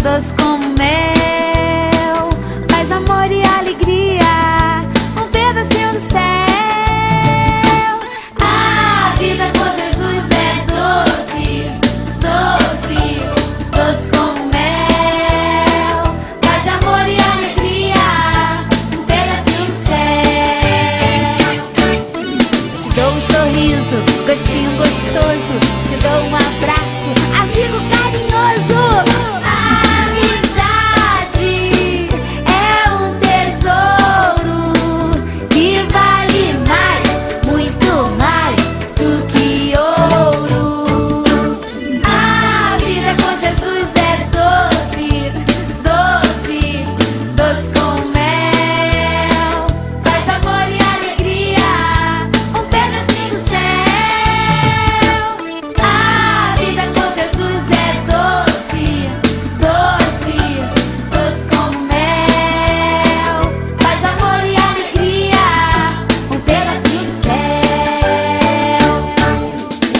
doce como mel, paz, amor e alegria, um pedacinho do céu. A vida com Jesus é doce, doce, doce como mel, paz, amor e alegria, um pedacinho do céu. Te dou um sorriso, gostinho gostoso, te dou um abraço, amigo carinhoso. Amizade é um tesouro que vale mais, muito mais do que ouro. A vida com Jesus é doce, doce, doce como mel, paz, amor e alegria, um pedacinho do céu. A vida com Jesus é doce, doce, doce como mel, paz, amor e alegria, um pedacinho do céu.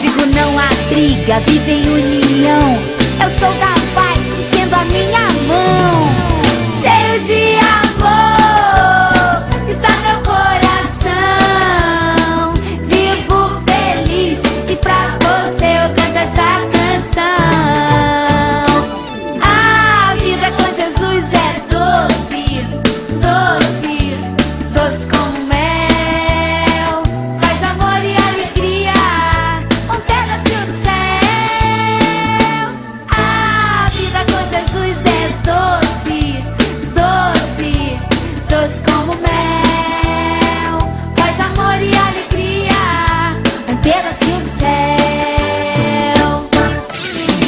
Digo não há briga, vive em união. Eu sou da paz, te estendo a minha mão. Cheio de amor está meu coração. Vivo feliz e pra você eu canto essa canção. A vida com Jesus é doce, doce, doce como mel, paz, amor e alegria, um pedacinho do céu. A vida com Jesus é doce, doce, doce como mel, paz, amor e alegria, um pedacinho do céu.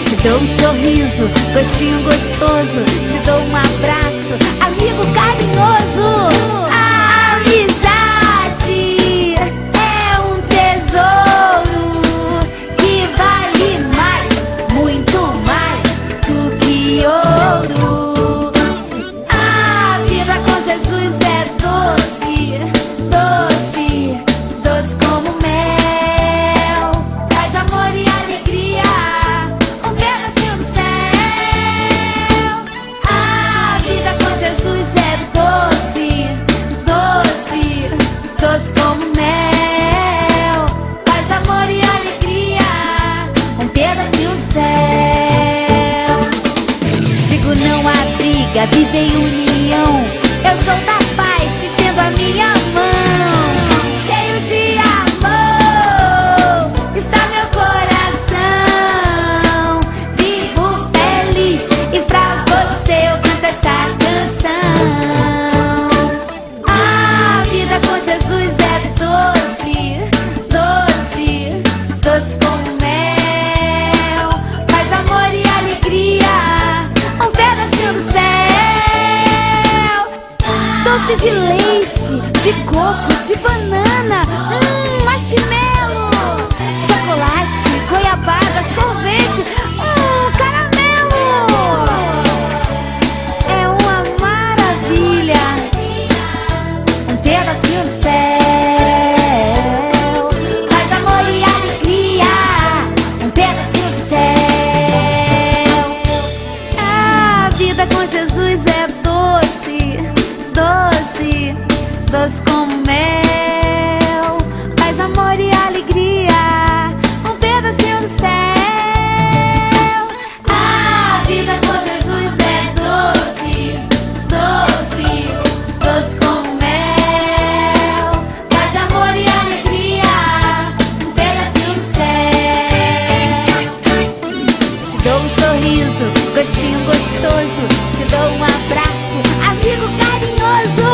Te dou um sorriso, gostinho gostoso, te dou um abraço, amigo carinhoso. A amizade é um tesouro que vale mais, muito mais do que ouro. A vida com Jesus é doce, doce, doce como mel, paz, amor e alegria, um pedacinho do céu. A vida com Jesus é doce, doce, doce como mel, paz, amor e alegria, um pedacinho do céu. Digo não há briga, vive em união. Eu sou da paz, te estendo a minha mão. Cheio de amor está meu coração. Vivo feliz e pra você eu canto essa canção. A vida com Jesus é doce, doce, doce como mel, paz, amor e alegria, um pedacinho do céu. Doce de leite, de coco, de banana, marshmallow, chocolate, goiabada, sorvete, caramelo. É uma maravilha, um pedacinho do céu. Paz, amor e alegria, um pedacinho do céu. A vida com Jesus é doce, doce, doce como mel, paz, amor e alegria, um pedacinho do céu. A vida com Jesus é doce, doce, doce como mel, paz, amor e alegria, um pedacinho do céu. Te dou um sorriso, gostinho gostoso, te dou um abraço, amigo carinhoso.